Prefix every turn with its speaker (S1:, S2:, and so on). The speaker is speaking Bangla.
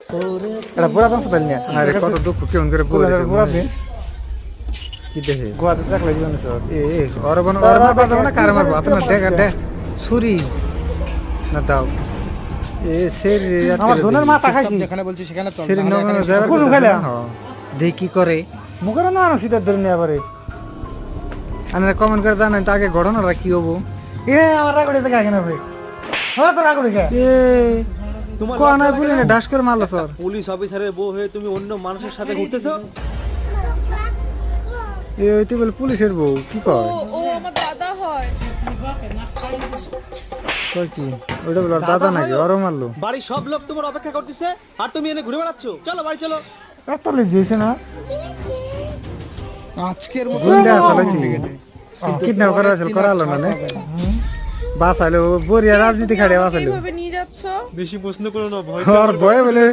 S1: এটা বুড়া চান্স পাইল না
S2: আরে কত দুঃখ কেমন করে বলে
S1: বুড়া দিন
S2: কি দেখে
S1: গোয়াতে থাকলে জীবনে স্যার
S2: এ অরবন মারবা যাবে না কারে মারবো আপনার দেখা দে ছুরি না দাও এ সের
S1: আমার ধনের মাথা খাইছি
S3: যেখানে বলছি সেখানে চল
S2: সের
S3: নাহলে
S2: নগর
S3: এখানে
S2: যাবে
S1: কোন খাইলা?
S2: দেখ কি করে
S1: মুখের না আনো সিটার ধরে নিয়ে আবারে
S2: আপনারা কমেন্ট করে জানেন তো আগে ঘটনাটা কি হবো
S1: এ আমার রাগড়ে থেকে আগে না ভাই হ্যাঁ তো রাগড়ে কে
S2: এ কোন বলি না ডাস করে মারলো স্যার
S4: পুলিশ অফিসারের বউ হয়ে তুমি অন্য মানুষের সাথে ঘুরতেছো?
S2: এ হইতে বলে পুলিশের বউ কি কয়
S5: ও আমার দাদা হয়।
S2: কয় কি ওইটা বলে ওর দাদা নাকি ওরও মারলো
S4: বাড়ির সব লোক তোমার অপেক্ষা করতেছে আর তুমি এনে ঘুরে বেড়াচ্ছ। চলো বাড়ি চলো।
S1: এত লে যেছে না
S3: আজকের মতো
S2: গুন্ডা আসলে কি কিডন্যাপ করা আসলে করা হলো না নে বাঁচাইলো বরিয়া রাজনীতি খাড়িয়া বাঁচাইলো
S5: কিভাবে নিয়ে যাচ্ছ?
S4: বেশি প্রশ্ন করো না, ভয়
S2: ওর ভয়ে বলে